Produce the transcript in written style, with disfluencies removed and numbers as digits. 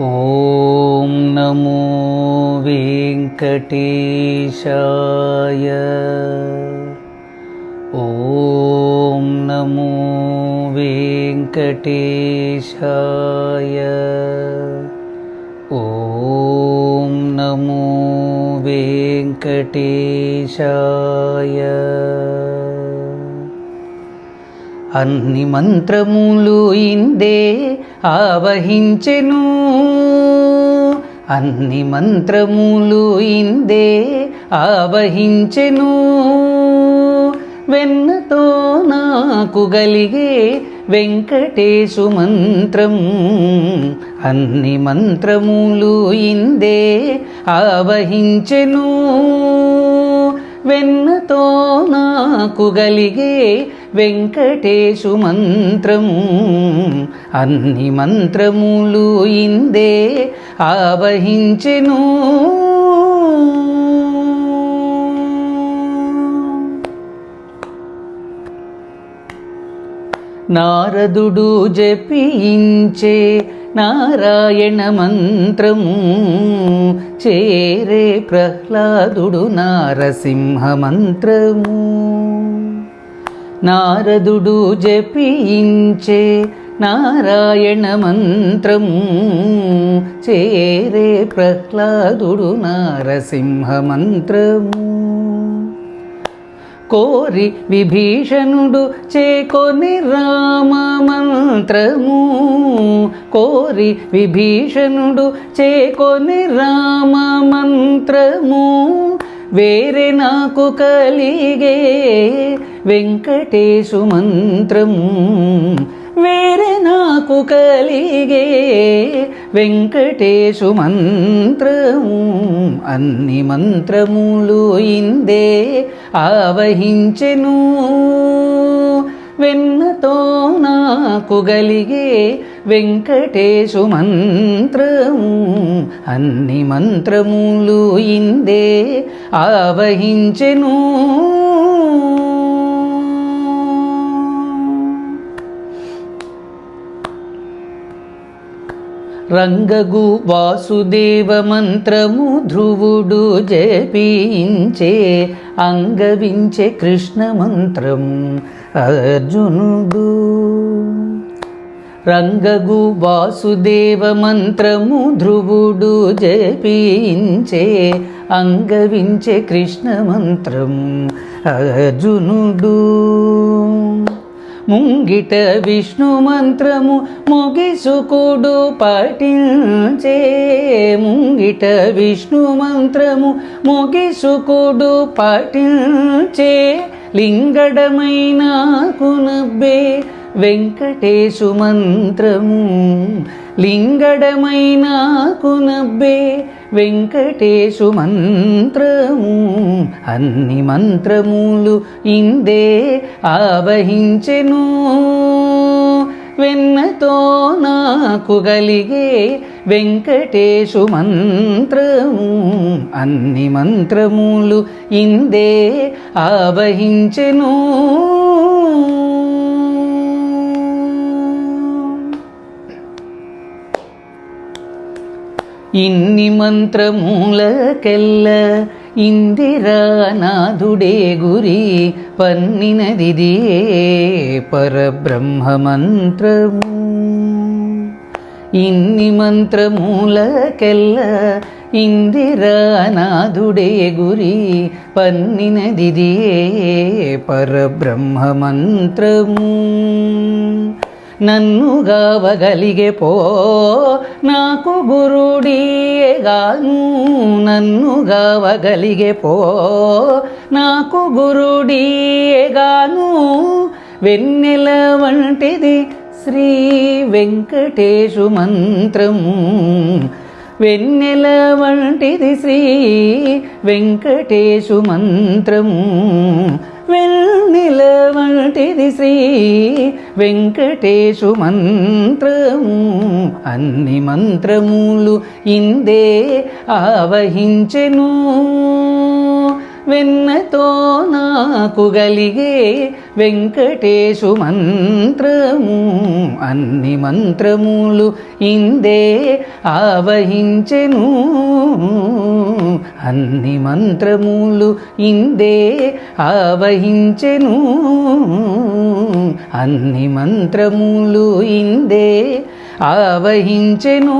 ఓం నమో వెంకటేశాయ. ఓం నమో వెంకటేశాయ. ఓం నమో వెంకటేశాయ. అన్ని మంత్రములు ఇందే ఆవహించెను, అన్ని మంత్రములు ఇందే ఆవహించెను. వెన్నతో నాకు గలిగే వెంకటేశు మంత్రం, అన్ని మంత్రములు ఇందే ఆవహించెను. వెన్నతో నాకు గలిగే వెంకటేశు మంత్రము, అన్ని మంత్రములు ఇందే ఆవహించెను. నారదుడు జపించే నారాయణ మంత్రము, చేరే ప్రహ్లాదుడు నారసింహ మంత్రము. నారదుడు జపించే నారాయణ మంత్రము, చేరే ప్రహ్లాదుడు నారసింహ మంత్రము. కోరి విభీషణుడు చేకొని రామ మంత్రము, కోరి విభీషణుడు చేకొని రామ మంత్రము. వేరే నాకు కలిగే వెంకటేశు మంత్రము, వేరే నాకు కలిగే వెంకటేశు మంత్రము. అన్ని మంత్రములు ఇందే ఆవహించెను. వెన్నతో నాకు గలిగే వెంకటేశు మంత్రము, అన్ని మంత్రములు ఇందే ఆవహించెను. రంగగు వాసుదేవ మంత్రము ధ్రువుడు జపించే, అంగవించే కృష్ణ మంత్రము అర్జునుడు. రంగగు వాసుదేవ మంత్రము ధ్రువుడు జపించే, అంగవించే కృష్ణ మంత్రము అర్జునుడు. ముంగిట విష్ణు మంత్రము మొగిసుకుడు పఠించే, ముంగిట విష్ణు మంత్రము మొగిసుకుడు పఠించే. లింగడమైన కునబ్బే వెంకటేశు మంత్రము, లింగడమైన కునబ్బే వెంకటేశు మంత్రము. అన్ని మంత్రములు ఇందే ఆవహించెను. వెన్నతో నాకు గలిగే వెంకటేశు మంత్రము, అన్ని మంత్రములు ఇందే ఆవహించెను. ఇన్ని మంత్రములకెల్ల ఇందిరానాథుడే గురి పన్నినదిదే పరబ్రహ్మ మంత్రము. ఇన్ని మంత్రములకెల్ల ఇందిరానాథుడే గురి పన్నినదిదే పరబ్రహ్మ మంత్రము. నన్ను గావగలిగే పో నాకు గురుడియేగాను, నన్ను గావగలిగే పో నాకు గురుడియేగాను. వెన్నెల వంటిది శ్రీ వెంకటేశు మంత్రము, వెన్నెల వంటిది శ్రీ వెంకటేశు మంత్రము. వెన్నెల వంటిది శ్రీ వెంకటేశు మంత్రము, అన్ని మంత్రములు ఇందే ఆవహించెను. వెన్నతో నాకు గలిగే వెంకటేశు మంత్రము అన్ని మంత్రములు ఇందే ఆవహించెను అన్ని మంత్రములు ఇందే ఆవహించెను అన్ని మంత్రములు ఇందే ఆవహించెను